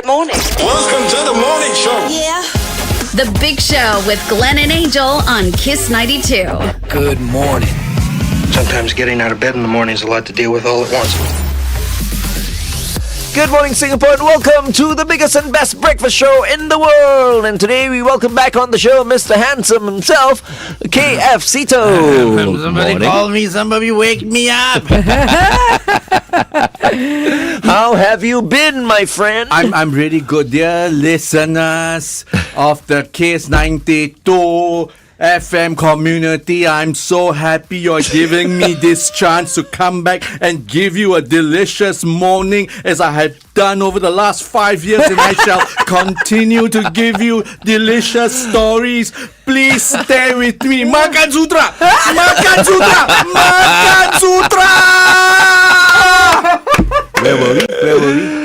Good morning. Welcome to the morning show. Yeah. The Big Show with Glenn and Angel on Kiss 92. Good morning. Sometimes getting out of bed in the morning is a lot to deal with all at once. Good morning, Singapore, and welcome to the biggest and best breakfast show in the world. And today we welcome back on the show Mr. Handsome himself, KF Seetoh. Somebody call me, somebody wake me up. How have you been, my friend? I'm really good, dear listeners of the Kiss 92 FM community. I'm so happy you're giving me this chance to come back and give you a delicious morning as I have done over the last 5 years, and I shall continue to give you delicious stories. Please stay with me. Makansutra! Makansutra! Makansutra! Where were we?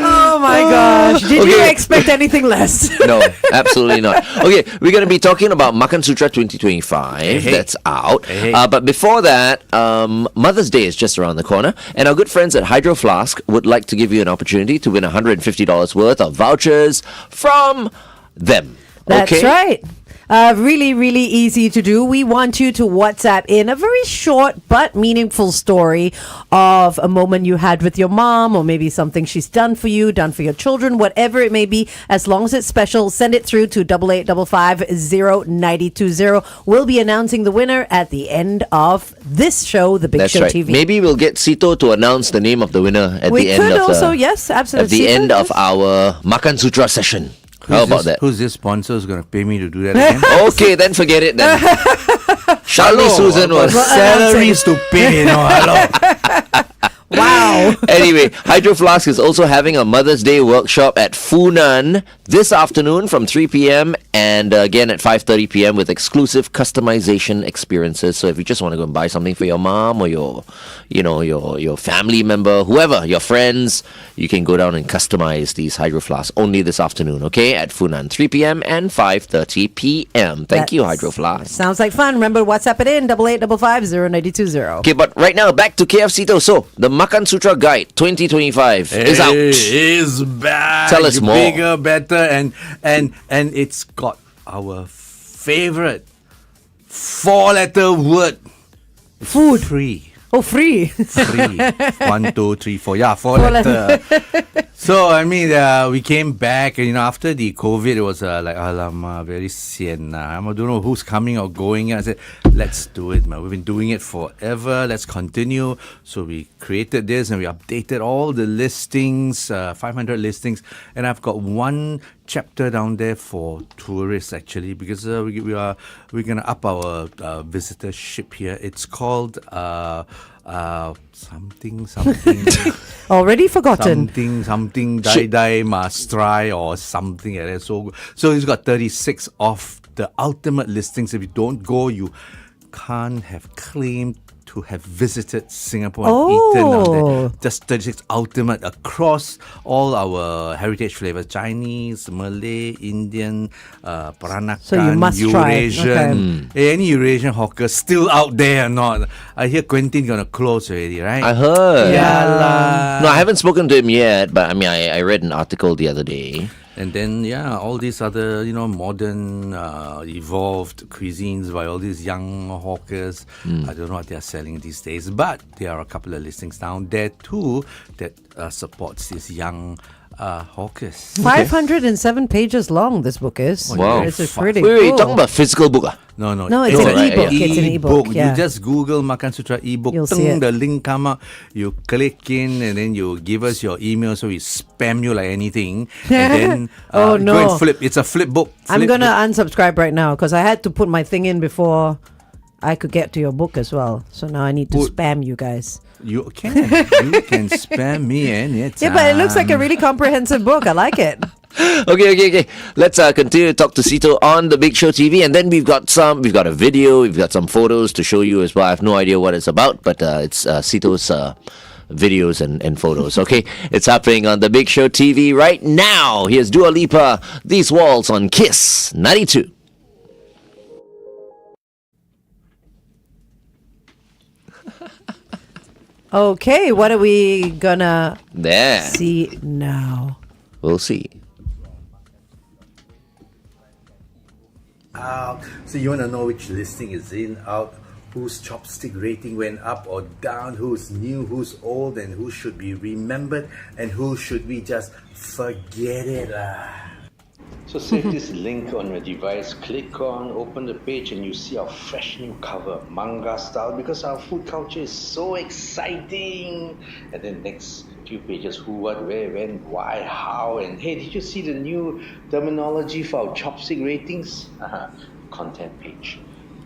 Oh my gosh. Did you expect anything less? No, absolutely not. Okay, we're going to be talking about Makansutra 2025. Hey. That's out. Hey. But before that, Mother's Day is just around the corner. And our good friends at Hydroflask would like to give you an opportunity to win $150 worth of vouchers from them. That's okay? right. Really easy to do. We want you to WhatsApp in a very short but meaningful story of a moment you had with your mom, or maybe something she's done for you, done for your children, whatever it may be. As long as it's special, send it through to 8855-0920. We'll be announcing the winner at the end of this show, The Big That's Show right. TV. Maybe we'll get Seetoh to announce the name of the winner at we the end could of also, the, yes, absolutely. at the end of our Makansutra session. How about that? Who's this sponsor who's going to pay me to do that again? Okay, then forget it then. Charlie Susan was... salaries to pay, hello. Wow. Anyway, Hydroflask is also having a Mother's Day workshop at Funan this afternoon from 3 p.m. and again at 5:30 p.m. with exclusive customization experiences. So if you just want to go and buy something for your mom or your family member, whoever, your friends, you can go down and customize these Hydroflasks only this afternoon, okay? At Funan, 3 p.m. and 5:30 p.m. Thank you, Hydroflask. Sounds like fun. Remember, WhatsApp it in, 8855-0920. Okay, but right now, back to KF Seetoh. So, the Makansutra Guide 2025 is out. Is back. Tell us more. Bigger, better, and it's got our favorite 4-letter word. Food. Free. Oh, free. Free. 1, 2, 3, 4. Yeah, 4-letter. So, I mean, we came back, and, after the COVID, it was like, alamak, very sian. I don't know who's coming or going. I said, let's do it, man. We've been doing it forever. Let's continue. So, we created this, and we updated all the listings, 500 listings. And I've got one chapter down there for tourists, actually, because we're going to up our visitorship here. It's called... something Already forgotten. something die must try or something like that. So he's got 36 of the ultimate listings. If you don't go, you can't have claimed to have visited Singapore and eaten out there. Just 36 ultimate across all our heritage flavors: Chinese, Malay, Indian, Peranakan, So you must try. Eurasian. Any Eurasian hawker still out there or not? I hear Quentin gonna close already, right? I heard. Yeah lah. No, I haven't spoken to him yet, but I mean, I read an article the other day. And then, all these other, modern, evolved cuisines by all these young hawkers. I don't know what they're selling these days, but there are a couple of listings down there too that supports these young hawkers. 507 pages long, this book is. Wow. This is pretty Wait, cool. you're talking about physical book? No, it's an right, ebook. yeah. It's an ebook. Yeah. You just Google Makansutra ebook. You'll see it. The link come up. You click in, and then you give us your email, so we spam you like anything. And then Oh, no. go and flip. It's a flip book. I'm going to unsubscribe right now because I had to put my thing in before I could get to your book as well. So now I need to spam you guys. You can spam me anytime. Yeah, but it looks like a really comprehensive book. I like it. Okay. Let's continue to talk to Seetoh on the Big Show TV, and then we've got a video, we've got some photos to show you as well. I have no idea what it's about, but it's Seetoh's videos and photos. Okay, it's happening on the Big Show TV right now. Here's Dua Lipa, These Walls on Kiss 92. Okay, what are we gonna There. see now? We'll see. out. So you want to know which listing is in, out, whose chopstick rating went up or down, who's new, who's old, and who should be remembered, and who should we just forget it. So save this link on your device, click on, open the page, and you see our fresh new cover, manga style, because our food culture is so exciting. And then next few pages, who, what, where, when, why, how, and hey, did you see the new terminology for our chopstick ratings? Content page.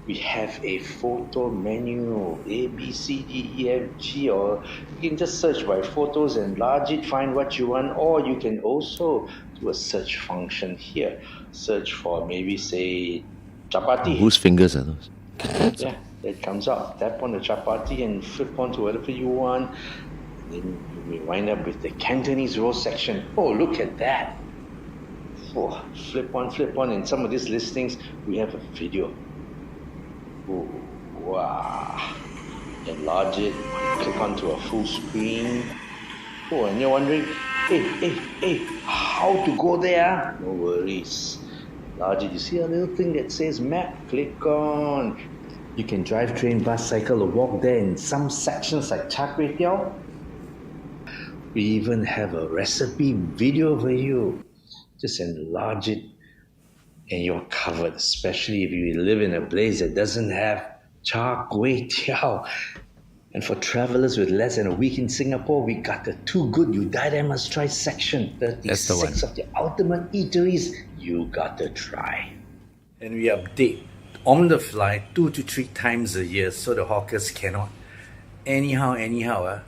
We have a photo menu, A, B, C, D, E, F, G, or you can just search by photos, enlarge it, find what you want, or you can also do a search function here. Search for maybe, say, chapati. Whose fingers are those? Yeah, it comes up. Tap on the chapati and flip on to whatever you want. Then we wind up with the Cantonese roll section. Oh, look at that. Oh, flip on. In some of these listings, we have a video. Oh, wow. Enlarge it, click onto a full screen. Oh, and you're wondering, hey, how to go there? No worries. Enlarge it. You see a little thing that says map? Click on. You can drive, train, bus, cycle, or walk there in some sections like Char Kway Teow. We even have a recipe video for you. Just enlarge it and you're covered, especially if you live in a place that doesn't have Char Kway Teow. And for travelers with less than a week in Singapore, we got the Too Good You Die There Must Try section. 36 of the ultimate eateries you got to try. And we update on the fly 2 to 3 times a year so the hawkers cannot anyhow.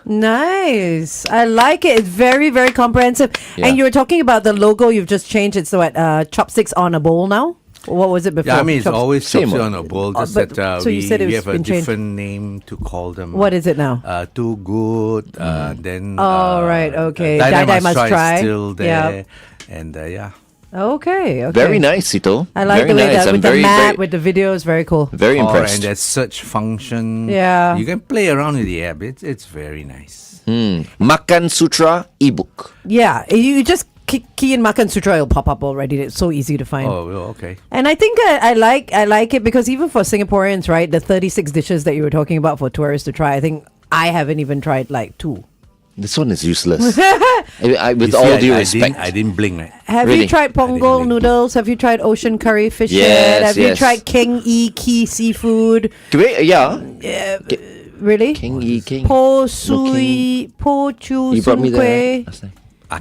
Nice. I like it. It's very, very comprehensive. Yeah. And you were talking about the logo. You've just changed it. So what? Chopsticks on a bowl now? What was it before? Yeah, I mean, it's always Same chopstick one. on a bowl. Just but- that so you said we it's have a been changed. different name to call them. What is it now? Too Good. Then. Oh, right, okay. Die Die Must Try. is still there. Yeah. And yeah. Okay. Very nice, Seetoh. I like very the way nice. that I'm with very, the map, very, with the videos. Very cool. very impressed. And that search function. Yeah. You can play around with the app. It's very nice. Makansutra ebook. Yeah. You just key in Makansutra, it'll pop up already. It's so easy to find. Oh, well, okay. And I think I like it because even for Singaporeans, right, the 36 dishes that you were talking about for tourists to try, I think I haven't even tried like 2. This one is useless. With You see, all due I respect. I didn't blink, right? Have Really? you tried ponggol really. noodles? Have you tried ocean curry fish Yes, head? Have you yes. tried King E Key seafood? Yeah. Really? King. Po No, sui, po chu You brought me sun there kueh. last time.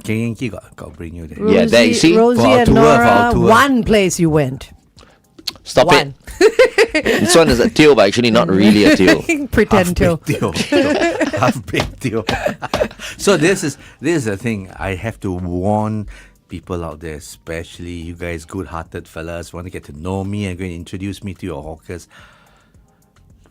King got bring you there. Yeah, there you see? Rosie For our and tour, for Nora. our tour. One place you went. Stop One. it. This one is a tail, but actually not really a tail. Pretend to. Half baked deal. So this is the thing. I have to warn people out there, especially you guys, good-hearted fellas, want to get to know me and going to introduce me to your hawkers.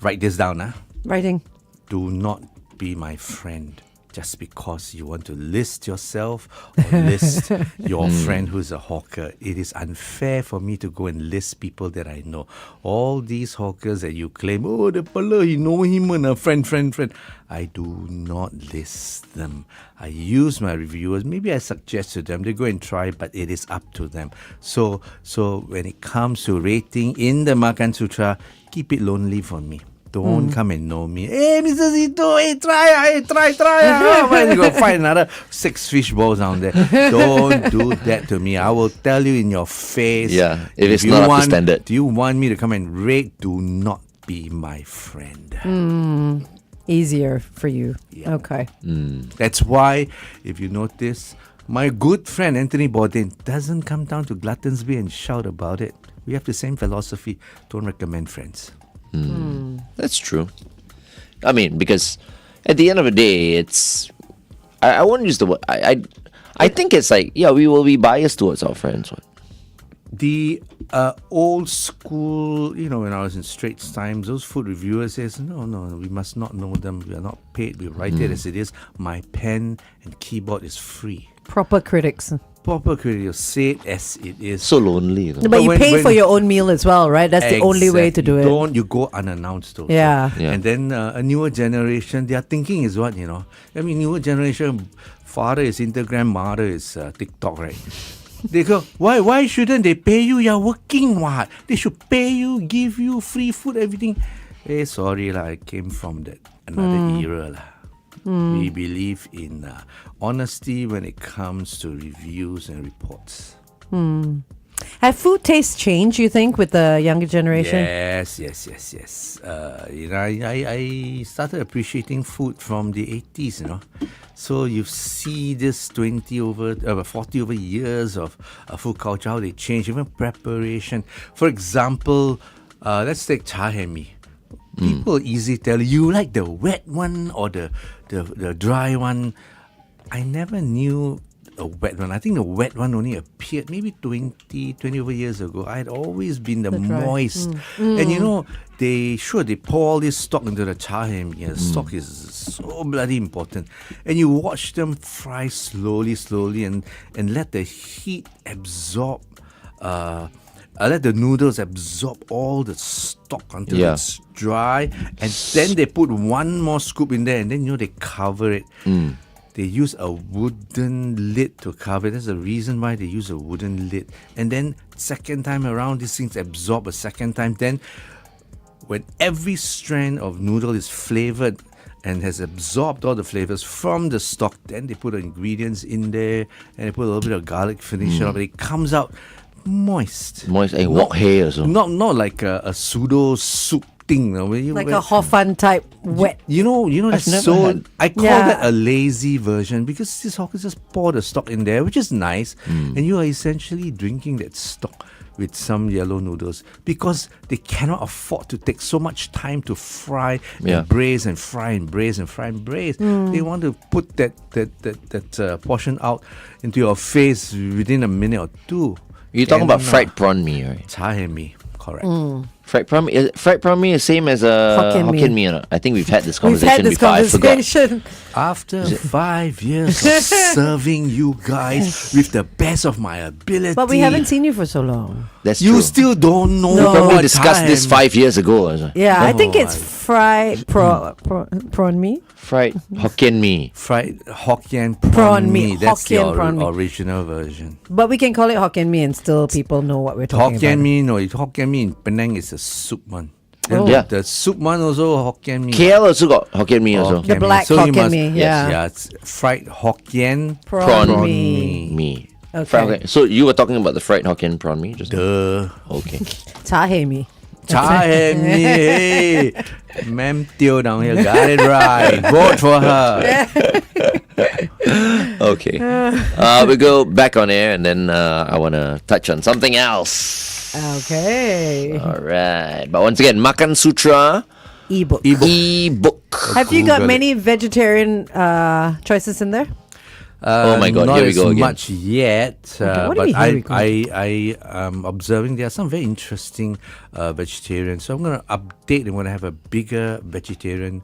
Write this down, huh? Writing. Do not be my friend just because you want to list yourself or list your friend who's a hawker. It is unfair for me to go and list people that I know. All these hawkers that you claim, oh, the fella, you know him and a friend. I do not list them. I use my reviewers. Maybe I suggest to them, they go and try, but it is up to them. So when it comes to rating in the Makansutra, keep it lonely for me. Don't come and know me. Hey, Mr. Seetoh, hey, try. Well, you go find another 6 fish balls down there. Don't do that to me. I will tell you in your face. Yeah, if it's you not up to want, standard. Do you want me to come and rate? Do not be my friend. Easier for you. Yeah. Okay. That's why, if you notice, my good friend Anthony Bourdain doesn't come down to Gluttons Bay and shout about it. We have the same philosophy. Don't recommend friends. That's true. I mean, because at the end of the day, it's... I won't use the word... I think it's like, yeah, we will be biased towards our friends. What? The old school, when I was in Straits Times, those food reviewers says, no, we must not know them. We are not paid. We write it as it is. My pen and keyboard is free. Proper critics. Proper critics say it as it is. So lonely. You know? But you when- pay when- for your own meal as well, right? That's the only way to do it. Don't you go unannounced also. Yeah. Yeah. And then a newer generation, their thinking is what, I mean, newer generation, father is Instagram, mother is TikTok, right? They go, why shouldn't they pay you? You're working, what? They should pay you, give you free food, everything. Hey, sorry lah, I came from that another era lah. We believe in honesty when it comes to reviews and reports. Have food tastes changed, you think, with the younger generation? Yes. I started appreciating food from the 80s, So you see this 40 over years of food culture, how they change, even preparation. For example, let's take cha hei mee. People easily tell you like the wet one or the dry one. I never knew a wet one. I think the wet one only appeared maybe 20 over years ago. I had always been the moist. And they pour all this stock into the cha hei mee. The stock is so bloody important. And you watch them fry slowly and let the heat absorb let the noodles absorb all the stock until it's dry, and then they put one more scoop in there, and then they cover it. They use a wooden lid to cover it. There's a reason why they use a wooden lid. And then second time around, these things absorb a second time. Then when every strand of noodle is flavored and has absorbed all the flavors from the stock, then they put the ingredients in there, and they put a little bit of garlic finish up, and it comes out moist and wok hei also. Not like a pseudo soup thing, like a hor fun type wet. That's so. I call that a lazy version, because these hawkers just pour the stock in there, which is nice, and you are essentially drinking that stock with some yellow noodles, because they cannot afford to take so much time to fry and braise and fry and braise and fry and braise. They want to put that portion out into your face within a minute or two. You're talking about fried prawn mee, right? Cha hei mee, correct. Fried prawn mee is same as Hokkien mee. I think we've had this conversation before. I forgot. After 5 years of serving you guys with the best of my ability. But we haven't seen you for so long. That's you true. still don't know. We probably what discussed this 5 years ago. Yeah, I think it's fried prawn mee. Fried Hokkien mee. Fried Hokkien prawn mee. That's the original version. But we can call it Hokkien mee and still people know what we're talking about. Hokkien mee in Penang is a soup one. The soup one also Hokkien mee. KL also got Hokkien mee also. The black Hokkien mee, Yeah, it's fried Hokkien prawn mee. Okay. So you were talking about the fried Hokkien prawn mee just now? Okay. Cha hei mee. Cha hei mee. Hey. Ma'am Teo down here got it right. Vote for her. Okay. We go back on air, and then I want to touch on something else. Okay. All right. But once again, Makansutra ebook. Have you got many vegetarian choices in there? Oh my God! Not here we as go again. much yet, what do but we mean, I am observing there are some very interesting vegetarians. So I'm going to update. I'm going to have a bigger vegetarian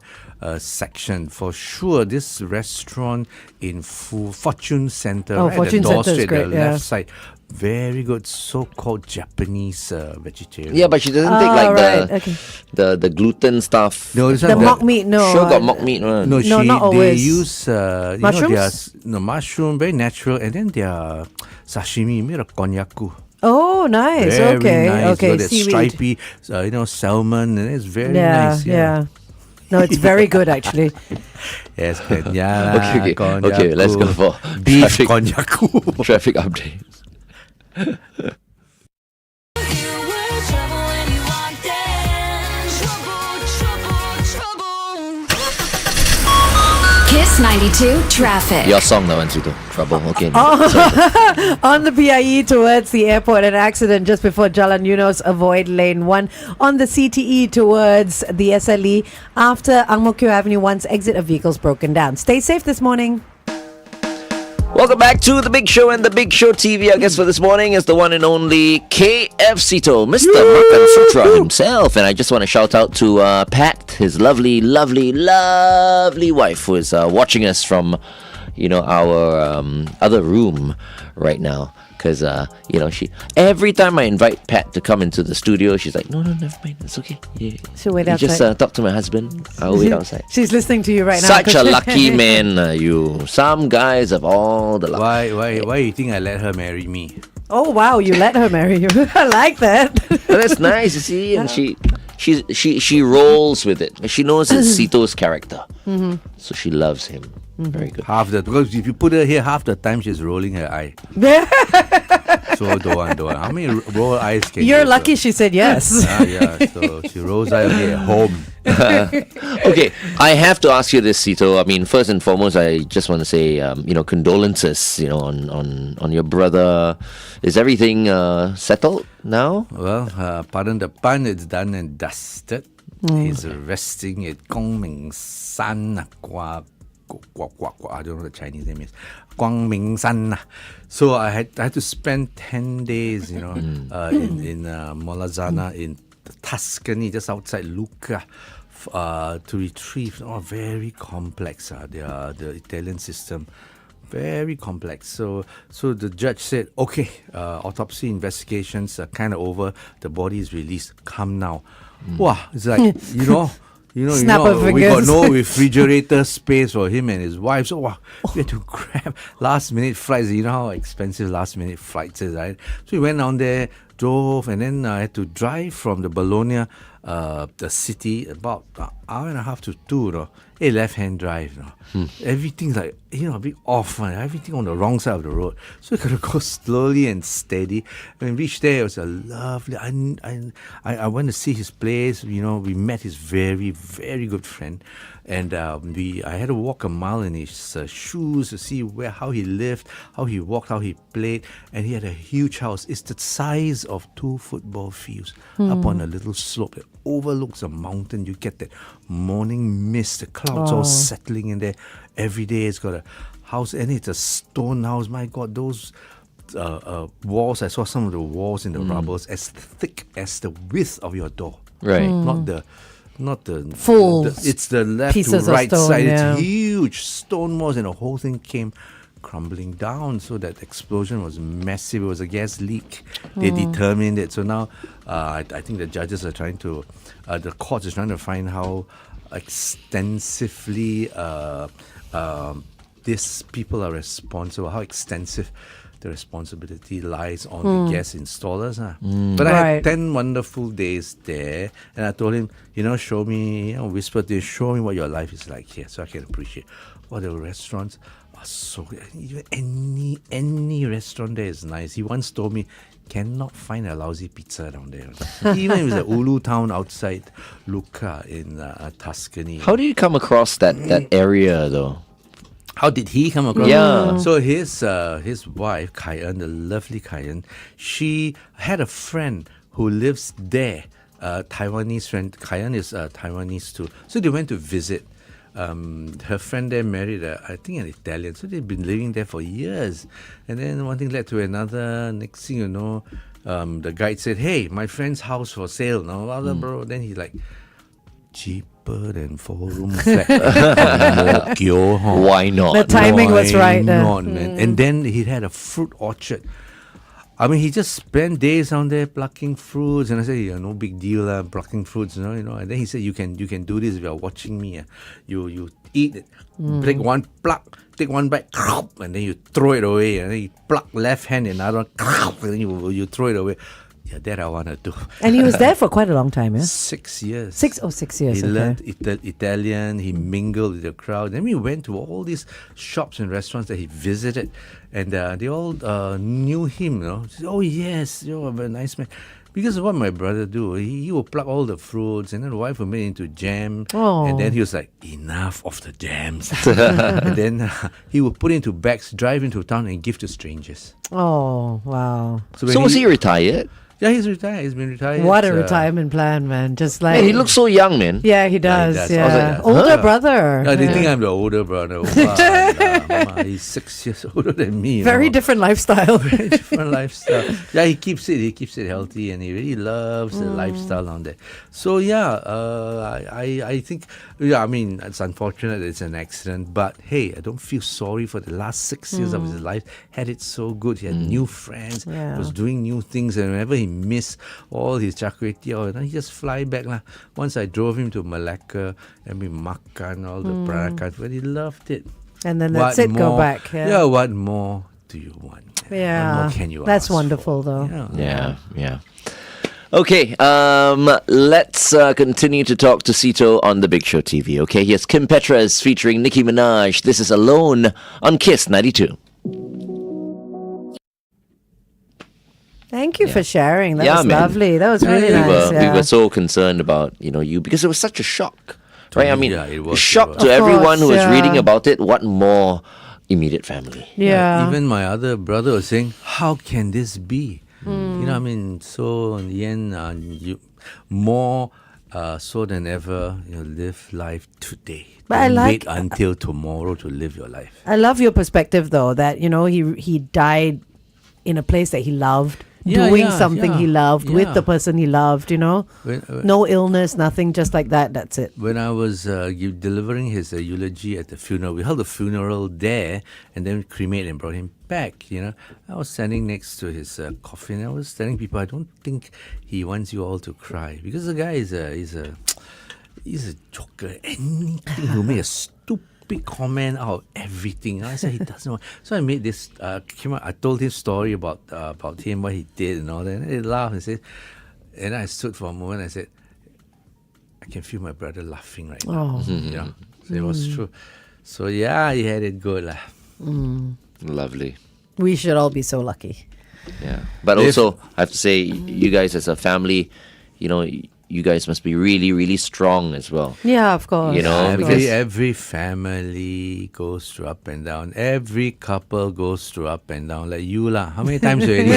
section for sure. This restaurant in Fortune Center, right Fortune at the door Center is straight, great, the left side. Very good, so-called Japanese vegetarian. Yeah, but she doesn't take the gluten stuff. No, this The one, mock meat, no. Sure got mock meat, right? No, not they always. use Mushrooms? Mushroom, very natural, and then their sashimi made of konnyaku. Oh, nice. Very okay. nice. Okay. That Seaweed. stripy, salmon, and it's very Yeah, nice. yeah. No, it's very good actually. Yes, konnyaku. Okay, let's go for beef traffic. konnyaku. Traffic updates. Kiss 92 traffic. Your song, that one, Seetoh. Trouble. Okay. On the PIE towards the airport, an accident just before Jalan Eunos. Avoid lane 1. On the CTE towards the SLE, after Ang Mo Kio Avenue 1's exit, a vehicle's broken down. Stay safe this morning. Welcome back to The Big Show and The Big Show TV. Our guest for this morning is the one and only F Seetoh, Mr. Makansutra himself. And I just want to shout out to Pat, his lovely, lovely, lovely wife, who is watching us from, our other room right now. Because, she every time I invite Pat to come into the studio, she's like, no, never mind. It's okay. She'll wait You just outside. talk to my husband. I'll wait outside. She's listening to you right now. Such a lucky man, you. Some guys have all the luck. Why you think I let her marry me? Oh wow, you let her marry you. I like that. Well, that's nice, you see. And she rolls with it. She knows it's Seetoh's character. So she loves him. Very good. Because if you put her here, half the time she's rolling her eye. So don't want. How many roll eyes can You're you lucky she said yes. Yeah, so she rolls eye at home. Okay, I have to ask you this, Seetoh. I mean, first and foremost, I just want to say, condolences, on your brother. Is everything settled now? Well, pardon the pun, it's done and dusted. He's resting at Gongming-san. I don't know what the Chinese name is. Guangming-san. So I had to spend 10 days, in Molazana in Tuscany, just outside Lucca, to retrieve. Very complex. The Italian system, very complex. So the judge said, okay, autopsy investigations are kind of over. The body is released. Come now. Wow, it's like Snap of we got fingers. no refrigerator space for him and his wife. So we had to grab last minute flights. You know how expensive last minute flights is, right? So we went down there, drove, and then I had to drive from the Bologna, the city, about an hour and a half to 2. A left-hand drive. Everything's like, a bit off. Everything on the wrong side of the road. So we got to go slowly and steady. When we reached there, it was a lovely. I went to see his place. We met his very, very good friend. And I had to walk a mile in his shoes to see how he lived, how he walked, how he played. And he had a huge house. It's the size of 2 football fields up on a little slope that overlooks a mountain. You get that morning mist, the clouds all settling in there. Every day it's got a house, and it's a stone house. My God, those walls, I saw some of the walls in the rubble as thick as the width of your door. Right. Not the Full it's the left to pieces of right stone, side. yeah. It's huge stone walls, and the whole thing came crumbling down. So that explosion was massive. It was a gas leak. They determined it. So now I think the judges are trying to, the court is trying to find how extensively these people are responsible, how extensive the responsibility lies on the gas installers. But I had 10 wonderful days there, and I told him, show me, whispered to him, show me what your life is like here, so I can appreciate. The restaurants are so good. Even any restaurant there is nice. He once told me, cannot find a lousy pizza down there. Even if it's a Ulu town outside Lucca in Tuscany. How do you come across that area, though? How did he come across? Yeah. So his wife, Kayan, the lovely Kayan, she had a friend who lives there, Taiwanese friend. Kayan is Taiwanese too. So they went to visit. Her friend there married, I think, an Italian. So they've been living there for years. And then one thing led to another. Next thing you know, the guide said, hey, my friend's house for sale. No, bro. Then he's like, cheaper than 4-room flat. Why not? The timing was right. Why not, man? And then he had a fruit orchard. I mean, he just spent days down there plucking fruits, and I said, no big deal, plucking fruits, And then he said, you can do this if you're watching me. You eat it, take one pluck, take one bite, and then you throw it away, and then you pluck left hand, another one, and then you throw it away. Yeah, that I want to do. And he was there for quite a long time, yeah? 6 years. 6 years. He learned Italian. He mingled with the crowd. Then we went to all these shops and restaurants that he visited, and they all knew him. Said, oh yes, you're a very nice man. Because of what my brother do, he will pluck all the fruits, and then the wife will make it into jam. Oh. And then he was like, enough of the jams. And then he would put it into bags, drive into town, and give to strangers. Oh, wow. So was he retired? Yeah, he's retired. He's been retired. What a retirement plan, man. Just like... Man, he looks so young, man. Yeah, he does. does. Yeah. I was like, Older brother. They Yeah. think I'm the older brother. He's 6 years older than from me. Very different lifestyle. Very different lifestyle. Yeah, he keeps it healthy, and he really loves the lifestyle on there. So yeah, I think, yeah, I mean, it's unfortunate it's an accident, but hey, I don't feel sorry for the last 6 years of his life. Had it so good. He had new friends, Yeah. was doing new things, and whenever he missed all his char kway teow, he just fly back lah. Once I drove him to Malacca and we makan all the peranakan, but he loved it. And then that's it, go back. Yeah, what more do you want? Yeah. What more can you That's ask wonderful, for? though. Yeah. Okay, let's continue to talk to Seetoh on the Big Show TV. Okay, here's Kim Petras featuring Nicki Minaj. This is Alone on Kiss 92. Thank you for sharing. That Yeah, was man. lovely. That was really We nice. were, we were so concerned about, you, because it was such a shock. Right? I mean, Yeah, it was, shock it was. to Of everyone who course, was yeah. reading about it. What more immediate family? Yeah. Even my other brother was saying, how can this be? I mean, so in the end, you more so than ever, live life today. But I Don't like- wait until tomorrow to live your life. I love your perspective, though, that, he died in a place that he loved, Yeah, doing yeah, something yeah, he loved, with yeah. the person he loved, When- No illness, nothing, just like that. That's it. When I was delivering his eulogy at the funeral, we held a funeral there and then cremated and brought him back. I was standing next to his coffin. I was telling people, I don't think he wants you all to cry, because the guy is a joker. Anything, he'll make a stupid comment out of everything. I said he doesn't want. So I made this. I told him story about him, what he did, and all that. And he laughed and said, and I stood for a moment. I said, I can feel my brother laughing right now. So it was true. So yeah, he had it good lah. Lovely. We should all be so lucky. Yeah. But also, I have to say, you guys as a family, you guys must be really, really strong as well. Yeah, of course. Every family goes through up and down. Every couple goes through up and down. Like you lah. How many times already?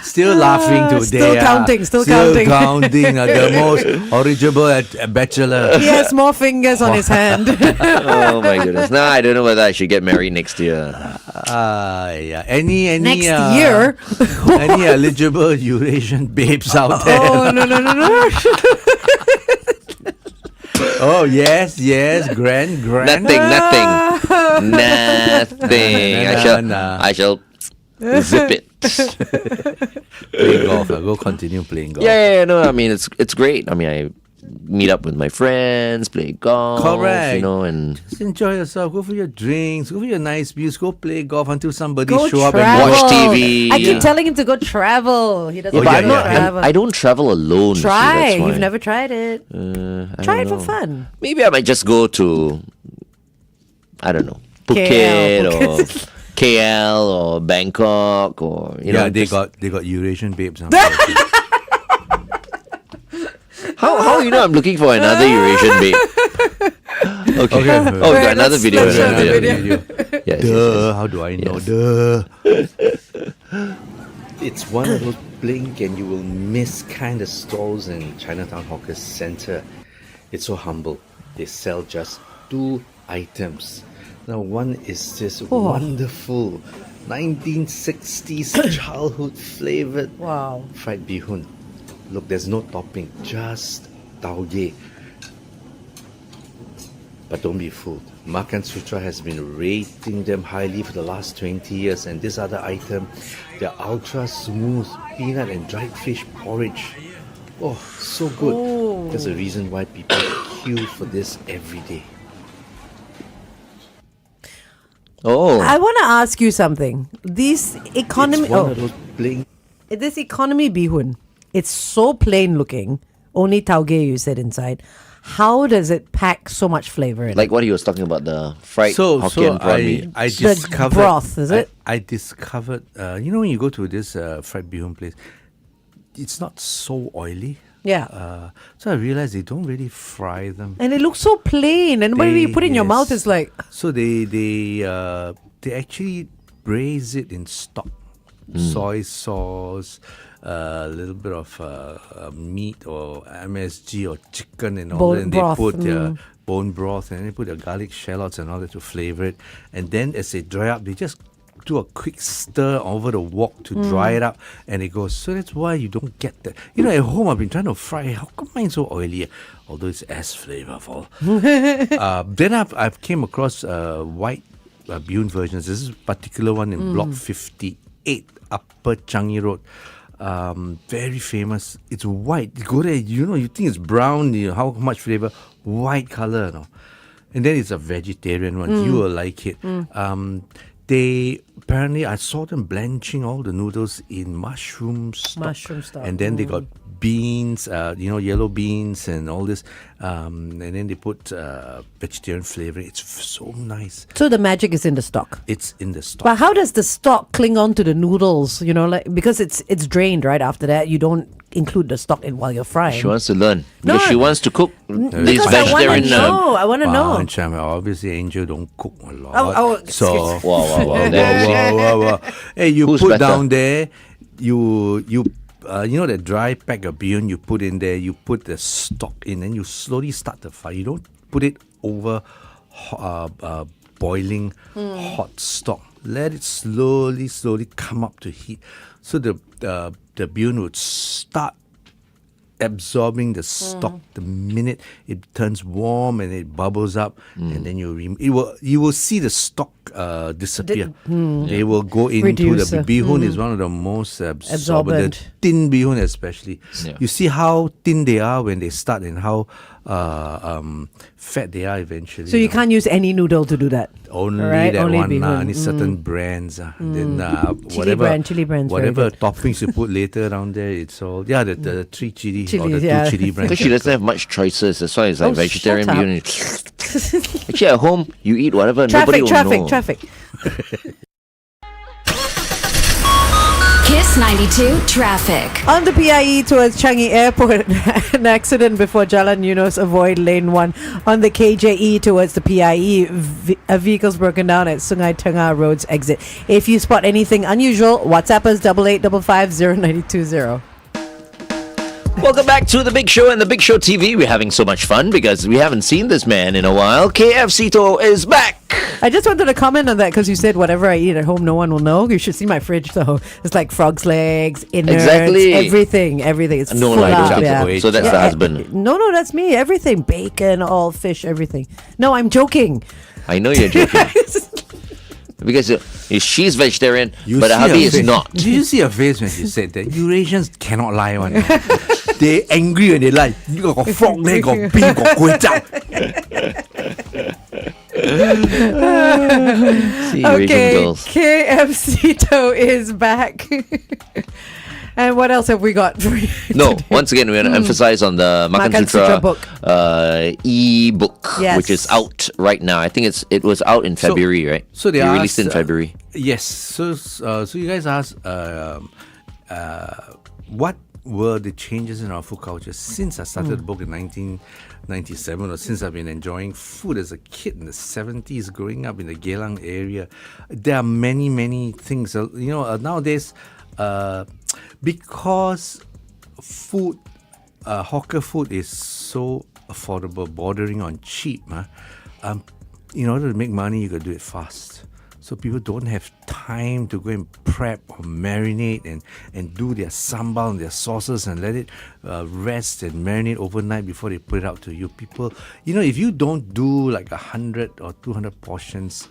Still laughing today. Still counting. The most original bachelor. He has more fingers on his hand. Oh my goodness. Now I don't know whether I should get married next year. Yeah. Any Next year. any eligible Eurasian babes out there? Oh, no. Oh yes, grand. Nothing. I shall zip it. Playing golf. Go continue playing golf. Yeah. No, I mean it's great. I mean, I meet up with my friends, play golf. Correct. And Just enjoy yourself. Go for your drinks. Go for your nice views. Go play golf until somebody Go show up travel. and watch TV. I keep Yeah. telling him to go travel. He doesn't Oh, want yeah, to go yeah. travel. I don't travel alone. you see, Try. that's why. You've never tried it. I Try it don't for know. fun. Maybe I might just go to, I don't know, KL. Phuket or KL or Bangkok or they just- got Eurasian babes. How I'm looking for another Eurasian babe? Okay. Oh, we got another video. let's show another the video. video. Yes, Duh, how do I know? Yes. Duh. It's one of those blink and you will miss kind of stalls in Chinatown Hawker Centre. It's so humble. They sell just 2 items. Now, one is this wonderful 1960s childhood flavored Wow. fried bee hoon. Look, there's no topping, just taoge. But don't be fooled. Makansutra has been rating them highly for the last 20 years, and this other item, the ultra smooth peanut and dried fish porridge. Oh, so good. There's a reason why people queue for this every day. Oh, I want to ask you something. This economy, It's one of those bling. this economy bihun, it's so plain looking. Only taoge you said inside. How does it pack so much flavor in? like what he was talking about, the fried So Hokkien prawn mee. I The discovered broth, is it? I discovered. When you go to this fried bee hoon place, it's not so oily. Yeah. So I realized they don't really fry them. And it looks so plain. And when you put it in your mouth, it's like, So they actually braise it in stock. soy sauce, a little bit of meat or MSG or chicken and all Bone that. And broth, they put their bone broth and they put the garlic shallots and all that to flavor it. And then as they dry up, they just do a quick stir over the wok to dry it up, and it goes. So that's why you don't get that. You know, at home I've been trying to fry. How come mine's so oily? Although it's as flavorful. Then I've came across white Bune versions. This is a particular one in Block 58, Upper Changi Road. Very famous. It's white. You go there, you think it's brown. How much flavor? White color, And then it's a vegetarian one. You will like it. They apparently, I saw them blanching all the noodles in mushroom stock. And then they got beans, yellow beans and all this. And then they put vegetarian flavor. It's so nice. So the magic is in the stock. It's in the stock. But how does the stock cling on to the noodles? Because it's drained right after that. You don't include the stock in while you're frying. She wants to learn. No, Because she wants to cook these because I want to vegetarian... know. I want to know. Obviously, Angel don't cook a lot. Oh, Wow. Wow. Hey, you Who's put better? down there, you the dry pack of bihun you put in there, you put the stock in, and you slowly start the fire. You don't put it over boiling hot stock. Let it slowly come up to heat. So the bihun would start absorbing the stock the minute it turns warm and it bubbles up, and then you will see the stock disappear. They will go into Reduce, the bihun is one of the most absorbent. Absorbent. Thin bihun especially. Yeah. You see how thin they are when they start and how fat they are eventually. So you can't use any noodle to do that. Only Right, that only one, bihun. only certain brands. Then Chili brands, very whatever good. toppings you put later down there, it's all the three chili or the Chilies, yeah. two chili brands. Because she doesn't have much choices. That's why it's like Oh, vegetarian shut up. bihun. Actually, at home, you eat whatever. Nobody will know. Traffic. Kiss 92 traffic. On the PIE towards Changi Airport, an accident before Jalan Eunos, avoid lane 1. On the KJE towards the PIE, a vehicle's broken down at Sungai Tengah Road's exit. If you spot anything unusual, WhatsApp us 8855 Welcome back to The Big Show and The Big Show TV. We're having so much fun because we haven't seen this man in a while. F Seetoh is back. I just wanted to comment on that because you said whatever I eat at home, no one will know. You should see my fridge though. It's like frog's legs, innards, Exactly. everything. It's No, full I up. don't Yeah. think so. So that's the husband. No, that's me. Everything. Bacon, all fish, everything. No, I'm joking. I know you're joking. Because she's vegetarian, but her see hubby her is face. not. Did you see her face when she said that? Eurasians cannot lie one. They angry when they lie. You got frog leg, got bean, got kway chap. See, Eurasian Okay, girls. F Seetoh is back. And what else have we got for you? No, once again, we're going to emphasize on the Makansutra Makansutra book. e-book, Yes. which is out right now. I think it was out in February, right? So they released asked, in February. Yes. So you guys asked what were the changes in our food culture since I started the book in 1997, or since I've been enjoying food as a kid in the 70s, growing up in the Geylang area. There are many, many things. Nowadays, because food, hawker food is so affordable, bordering on cheap, in order to make money, you got to do it fast. So people don't have time to go and prep or marinate and do their sambal and their sauces and let it rest and marinate overnight before they put it out to you. People, if you don't do like 100 or 200 portions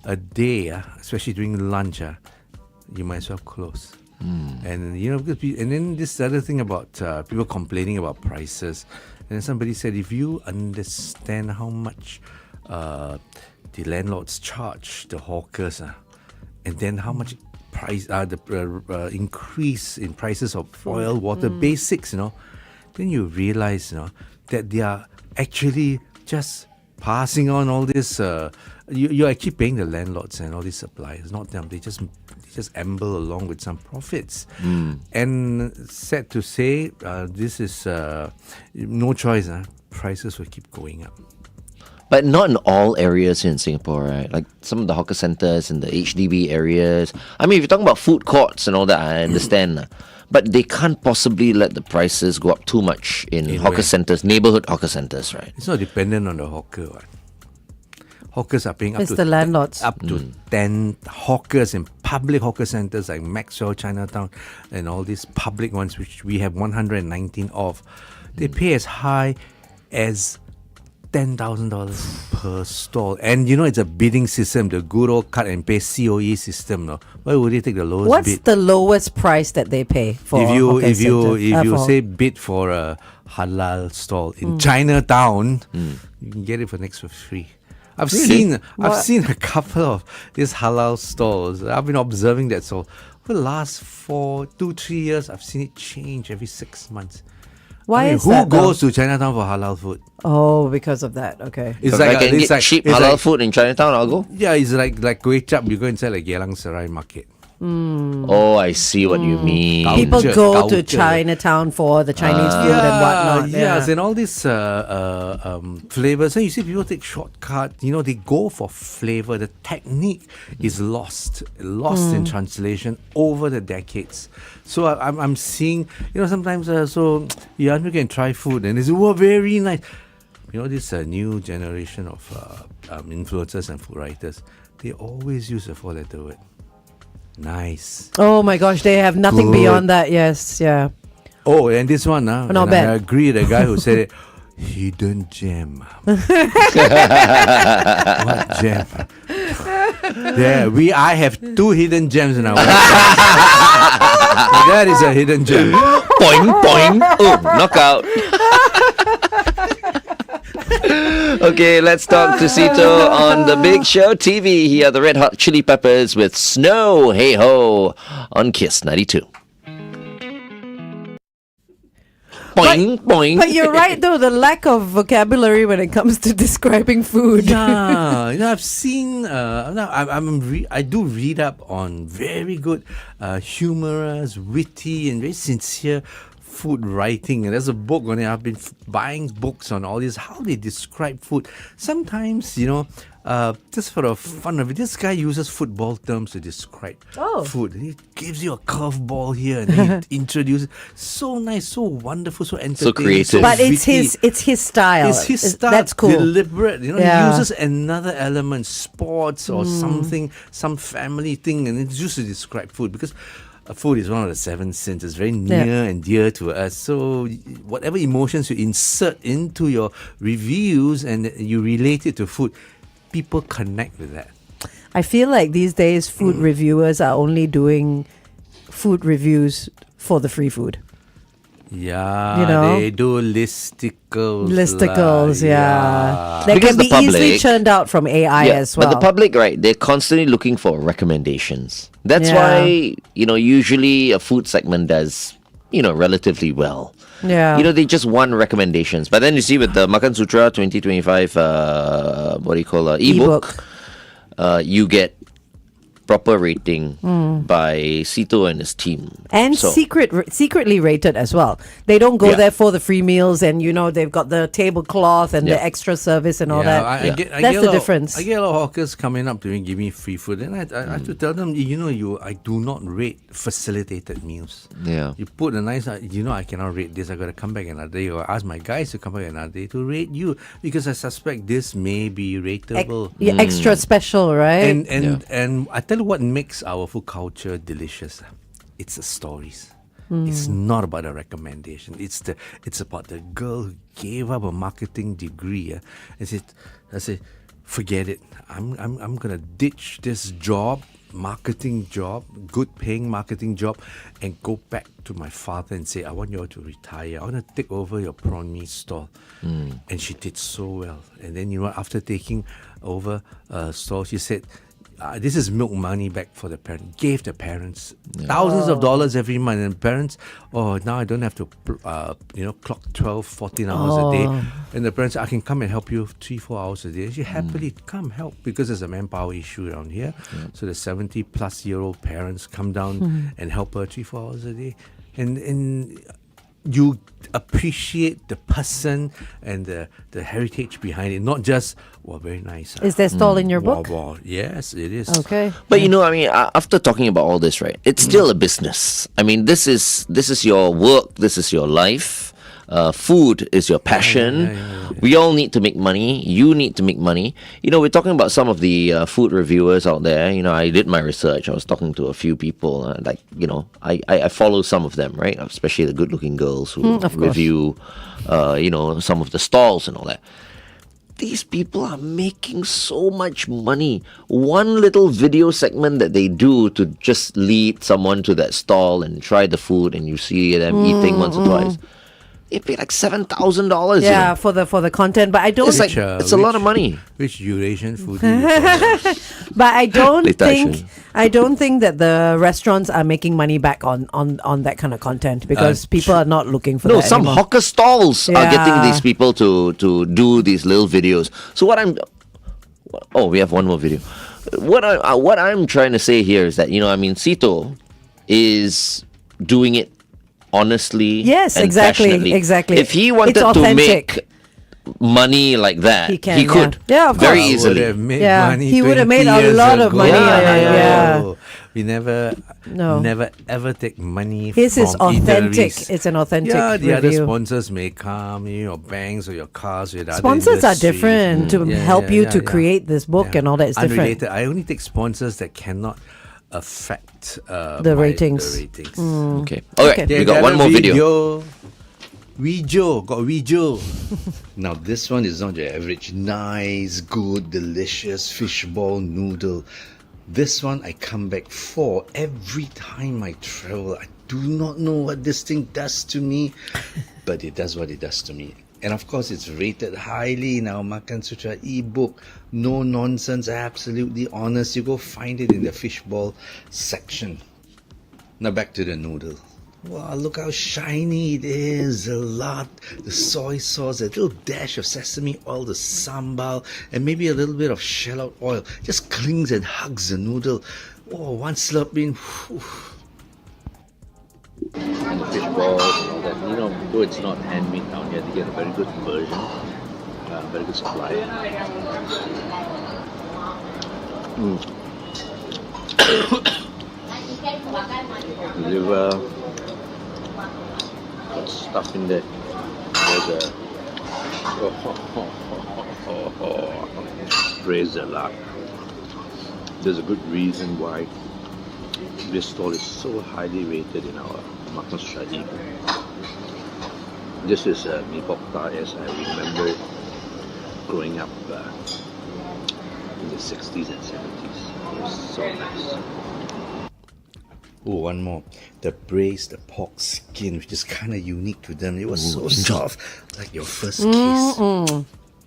a day, especially during lunch, you might as well close. And and then this other thing about people complaining about prices. And then somebody said, if you understand how much the landlords charge the hawkers, and then how much price the increase in prices of oil, water, basics, then you realize, that they are actually just passing on all this. You're actually paying the landlords and all these suppliers, not them. They just amble along with some profits. And sad to say, this is no choice. Prices will keep going up. But not in all areas in Singapore, right? Like some of the hawker centers in the HDB areas. I mean, if you're talking about food courts and all that, I understand. But they can't possibly let the prices go up too much in hawker where? centers, neighborhood hawker centers, right? It's not dependent on the hawker. Right? Hawkers are paying up It's to the landlords. up to 10 hawkers in public hawker centers like Maxwell, Chinatown, and all these public ones, which we have 119 of. They pay as high as $10,000 per stall. And you know, it's a bidding system, the good old cut and pay COE system. No? Why would they take the lowest What's bid? the lowest price that they pay for? If you hawker if you center? if you for- say bid for a halal stall in Chinatown, you can get it for next for free. I've seen What? a couple of these halal stalls. I've been observing that. So for the last 2-3 years, I've seen it change every 6 months. Why I mean, is who that? though? goes to Chinatown for halal food? Oh, because of that. Okay. It's If I can it's get cheap it's halal like- food in Chinatown, I'll go. Yeah, it's like kway chap. You go inside like Geylang Serai Market. Oh, I see what you mean. People Culture, go to culture. Chinatown for the Chinese food and whatnot. Yes, and all these flavors. And you see people take shortcut. You know, they go for flavor. The technique is lost in translation over the decades. So I'm seeing, you know, sometimes so you can try food and they say, "Oh, very nice." You know, this new generation of influencers and food writers, they always use a 4-letter word. Nice. Oh my gosh, they have nothing Good. beyond that. Yes, yeah. Oh, and this one, Not and bad. I agree. The guy who said it, hidden gem. What gem? I have 2 hidden gems in our website. That is a hidden gem. Boing, boing. Oh, knockout. Okay, let's talk to Seetoh on the Big Show TV. Here are the Red Hot Chili Peppers with Snow Hey Ho on Kiss 92. Boing, boing. But you're right, though, the lack of vocabulary when it comes to describing food. Yeah, you know, I've seen. I do read up on very good, humorous, witty, and very sincere food writing. And there's a book on it. I've been buying books on all this, how they describe food. Sometimes, you know, just for the fun of it, this guy uses football terms to describe food. And he gives you a curveball here and then he introduces. So nice, so wonderful, so entertaining. creative. But it's witty. his style. It's his style. That's cool. Deliberate. You know, Yeah. he uses another element, sports or something, some family thing, and it's used to describe food because food is one of the 7 sins. It's very near and dear to us. So whatever emotions you insert into your reviews and you relate it to food, people connect with that. I feel like these days food reviewers are only doing food reviews for the free food. Yeah, You know? they do listicles. Listicles, yeah. That Because can the be easily public- churned out from AI as well. But the public, right, they're constantly looking for recommendations. That's Yeah. why, you know, usually a food segment does, you know, relatively well. Yeah. You know, they just want recommendations. But then you see with the Makansutra 2025, ebook, you get proper rating by Seetoh and his team. And So- secretly rated as well. They don't go Yeah. there for the free meals, and you know they've got the tablecloth and the Yeah. extra service and all Yeah, that. I Yeah. get, I That's get a the lot- difference. I get a lot of hawkers coming up to me, give me free food, and I have to tell them, you know, I do not rate facilitated meals. Yeah. You put a nice, you know, I cannot rate this. I got to come back another day, or ask my guys to come back another day to rate you because I suspect this may be rateable. Extra special, right? And I tell you what makes our food culture delicious. It's the stories. It's not about a recommendation. It's about the girl who gave up a marketing degree. I said, forget it. I'm gonna ditch this job, marketing job, good paying marketing job, and go back to my father and say, I want you all to retire. I want to take over your prawn mee stall. And she did so well. And then you know, after taking over a stall, she said, this is milk money back for the parent. Gave the parents thousands of dollars every month, and parents, now I don't have to clock 12, 14 hours a day. And the parents, I can come and help you 3-4 hours a day. She happily come help because there's a manpower issue around here. So the 70-plus-year-old parents come down and help her 3-4 hours a day. And you appreciate the person and the heritage behind it, not just very nice. Is there stall in your book? Wow. Yes, it is. Okay. But after talking about all this, right, it's still a business. I mean, this is your work, this is your life. Food is your passion. Yeah. We all need to make money. You need to make money. We're talking about some of the food reviewers out there. I did my research. I was talking to a few people. I follow some of them, right? Especially the good-looking girls who review, some of the stalls and all that. These people are making so much money. One little video segment that they do to just lead someone to that stall and try the food, and you see them eating once or twice. They pay like $7,000. Yeah, for the content, but I don't. It's a lot of money. Which Eurasian food? But I don't Later, think that the restaurants are making money back on that kind of content because people are not looking for that. No, some anymore. hawker stalls are getting these people to do these little videos. So we have one more video. What I'm trying to say here is that Seetoh is doing it honestly. Yes, and exactly. passionately. If he wanted It's to authentic. make money like that, He could. Yeah, of course. Very easily. Would have made Yeah, money he would have 20 made a years lot of ago. money. Yeah. We never ever take money His from is authentic. eateries. It's an authentic Yeah, the other review. sponsors may come, your banks or your cars. With Sponsors are different to help you to yeah. create this book and all that. It's different. Unrelated. I only take sponsors that cannot affect The ratings. The ratings. Okay. All right. Okay. We got one more video. Got video. Now this one is not your average nice, good, delicious fishball noodle. This one I come back for every time I travel. I do not know what this thing does to me, but it does what it does to me. And of course, it's rated highly in our Makansutra ebook. No nonsense, absolutely honest. You go find it in the fishball section. Now back to the noodle. Wow, look how shiny it is. A lot. The soy sauce, a little dash of sesame oil, the sambal, and maybe a little bit of shallot oil. Just clings and hugs the noodle. Oh, one slurp in. And the fish balls and all that. Though it's not handmade down here, they get a very good version, very good supply. Liver, got stuff in there. There's a praise the Lord. There's a good reason why this stall is so highly rated in our Makansutra ebook. This is mee pok tart as I remember it growing up in the 60s and 70s. It was so nice. Oh, one more. The braised pork skin, which is kind of unique to them. It was so soft, like your first kiss.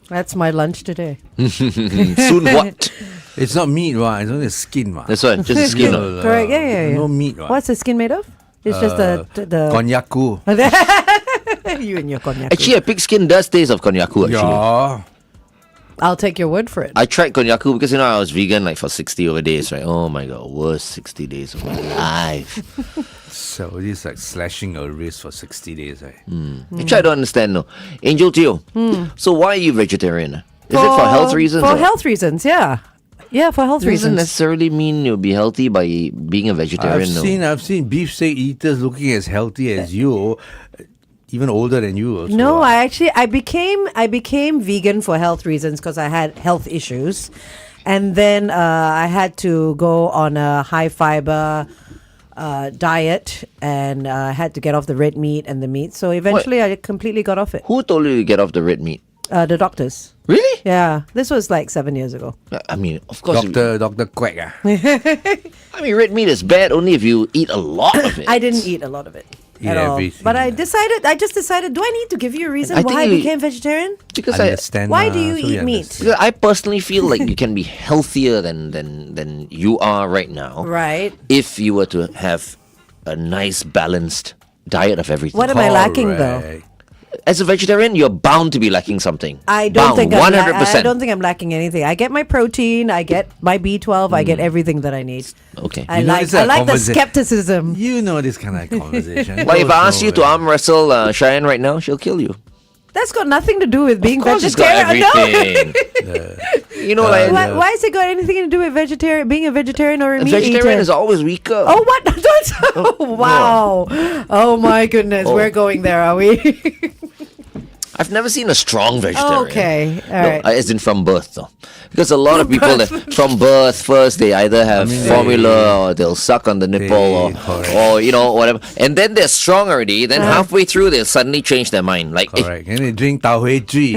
That's my lunch today. Soon what? It's not meat, right? It's only skin, right? That's right. Just the skin. Correct. Yeah. No meat, right? What's the skin made of? It's just the Konjaku. you and your cognac. Actually, a pig skin does taste of konjaku, actually. Yeah. I'll take your word for it. I tried konjaku because I was vegan like for 60 over days, right? Oh my god, worst 60 days of my life. So it is like slashing a wrist for 60 days, right? I try to understand, no. Angel Teo, so why are you vegetarian? Is it for health reasons? For or- health reasons, yeah. Yeah, for health Doesn't reasons. necessarily mean you'll be healthy by being a vegetarian. I've seen beefsteak eaters looking as healthy as you, even older than you. Also. No, I became vegan for health reasons because I had health issues, and then I had to go on a high fiber diet, and I had to get off the red meat and the meat. So eventually, I completely got off it. Who told you to get off the red meat? The doctors. Really? Yeah, this was like 7 years ago. I mean, of course. Dr. Quack. I mean, red meat is bad only if you eat a lot of it. I didn't eat a lot of it at all. everything. But I just decided, do I need to give you a reason I why I think you- became vegetarian? because Understand, Why do you so we eat meat? understand. because I personally feel like you can be healthier than you are right now. Right. If you were to have a nice balanced diet of everything. What am I lacking though? Correct. as a vegetarian, you're bound to be lacking something. I don't bound, think I'm 100%. I don't think I'm lacking anything. I get my protein, I get my B12, I get everything that I need. Okay. I You know, like this is a the conversa- skepticism. You know this kind of conversation. Like if I ask you to Don't arm wrestle Cheyenne right now, she'll kill you. That's got nothing to do with being Of course, it's got vegetarian. everything. You know, like Why has it got anything to do with vegetarian? Being a vegetarian or a a meat vegetarian eater? is always weaker. Oh, what? Don't. Wow. Oh my goodness, Oh. we're going there, are we? I've never seen a strong vegetarian. Okay, all No, right. as in from birth, though. Because a lot of people that from birth first they either have mean, formula or they'll suck on the nipple correct. or whatever, and then they're strong already. Then halfway through they'll suddenly change their mind. Like, Correct. And they drink tau hui ji.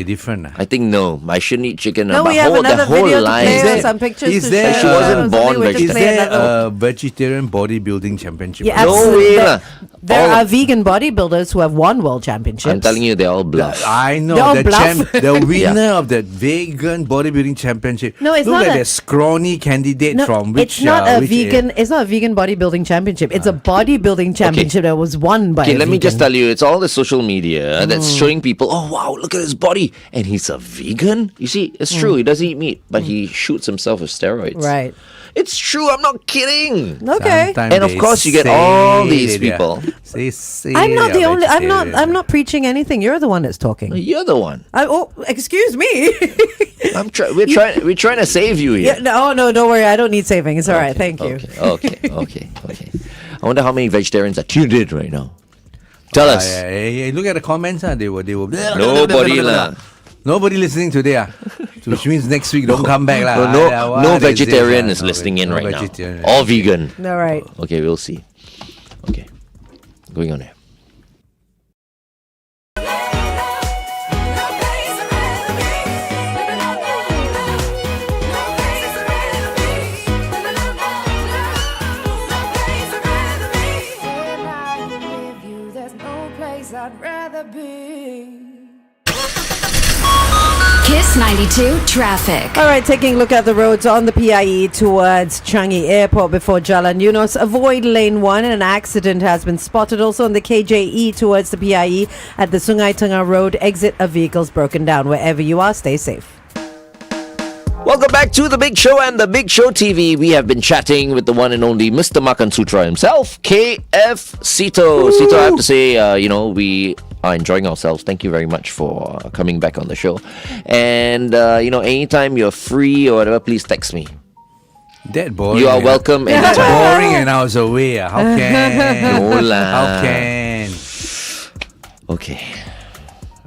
Different. I think no, I shouldn't eat chicken. No, but we have the another whole video to line. play Is or there- some pictures is to there- share. She wasn't or born something. We'll just Is play there another- a vegetarian bodybuilding championship? Yeah, No absolutely. way There- lah. There All are of- vegan bodybuilders who have won world championships. I'm telling you, they're all bluff. I know Don't the bluff. the winner of that vegan bodybuilding championship. No, it's look not like a- that scrawny candidate No, from which. it's not a which vegan. It's not a vegan bodybuilding championship. It's a bodybuilding championship that was won by. Okay, a let me just vegan. tell you, it's all the social media that's showing people, oh wow, look at his body, and he's a vegan. You see, it's true. He doesn't eat meat, but he shoots himself with steroids. Right. It's true. I'm not kidding. Okay. Sometimes And of they course you get say all these they are- people. They say I'm not they the are only. I'm not. vegetarian. I'm not preaching anything. You're the one that's talking. You're the one. Oh, excuse me. We're trying to save you here. Yeah, no, oh, no, don't worry. I don't need saving. It's all right. Thank you. Okay. I wonder how many vegetarians are tuned in right now. Tell us. Yeah, look at the comments. They were. Nobody lah. Nobody listening today. Which means next week don't come back lah. No vegetarian is listening in right now. All vegan. All right. Okay, we'll see. Okay, going on there. Kiss 92 traffic. All right, taking a look at the roads on the PIE towards Changi Airport before Jalan Yunos. Avoid lane 1. An accident has been spotted also on the KJE towards the PIE at the Sungai Tengah Road. Exit of vehicles broken down. Wherever you are, stay safe. Welcome back to The Big Show and The Big Show TV. We have been chatting with the one and only Mr. Makansutra himself, KF Seetoh. Seetoh, I have to say, we are enjoying ourselves. Thank you very much for coming back on the show. And, anytime you're free or whatever, please text me. That boring. You are welcome That's anytime. boring, and I was away. How can? No lah. How can? Okay.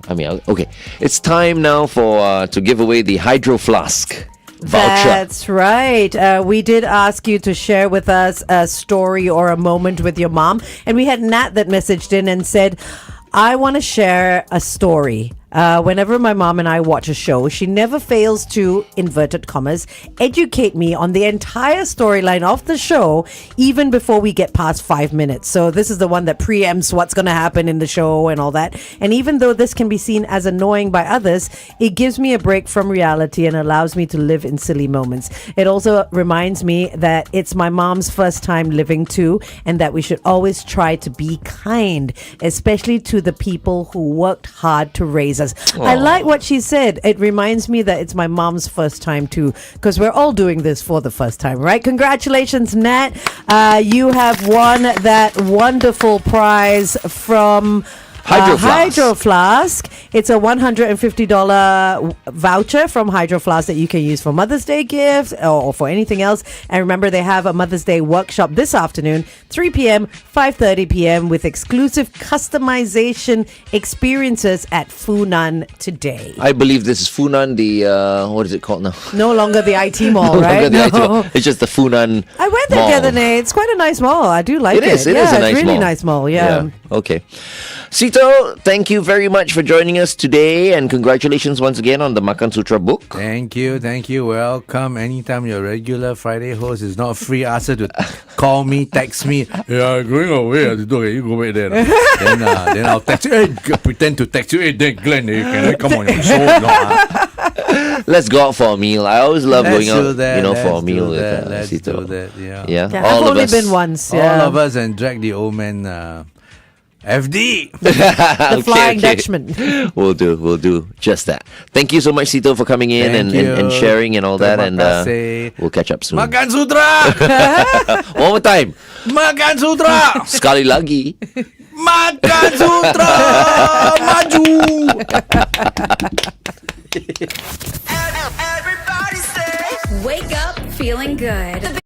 Okay. It's time now for to give away the Hydroflask voucher. That's right. We did ask you to share with us a story or a moment with your mom. And we had Nat that messaged in and said, I want to share a story. Whenever my mom and I watch a show, she never fails to, inverted commas, educate me on the entire storyline of the show, even before we get past 5 minutes. So this is the one that preempts what's going to happen in the show and all that. And even though this can be seen as annoying by others, it gives me a break from reality and allows me to live in silly moments. It also reminds me that it's my mom's first time living too, and that we should always try to be kind, especially to the people who worked hard to raise us. I like what she said. It reminds me that it's my mom's first time too, because we're all doing this for the first time, right? Congratulations, Nat. You have won that wonderful prize from Hydroflask. It's a $150 voucher from Hydroflask that you can use for Mother's Day gifts or for anything else. And remember, they have a Mother's Day workshop this afternoon, 3 p.m., 5:30 p.m. with exclusive customization experiences at Funan today. I believe this is Funan, the what is it called now? No longer the IT mall, No right? longer the IT mall. It's just the Funan. I went there mall. the other day. It's quite a nice mall. I do like it. It is a yeah, nice it's really mall. nice mall. Yeah. Okay. Seetoh, thank you very much for joining us today, and congratulations once again on the Makansutra book. Thank you. Welcome. Anytime your regular Friday host is not free, ask her to call me, text me. Yeah, I'm going away. You go back there. Then I'll text you. Hey, pretend to text you. Hey, then Glenn, can I come on your show? No, Let's go out for a meal. I always love Let's going do out, that, for a let's meal do with that, let's Seetoh. do that, yeah. Yeah, Yeah, all I've of only us. been once. All Yeah. of us, and drag the old man FD. The Flying Dutchman. We'll do just that. Thank you so much, Seetoh, for coming in Thank and you. sharing and all that. And kasih. we'll catch up soon. Makansutra. One more time. Makansutra. Sekali lagi. Makansutra. Maju. Wake up feeling good.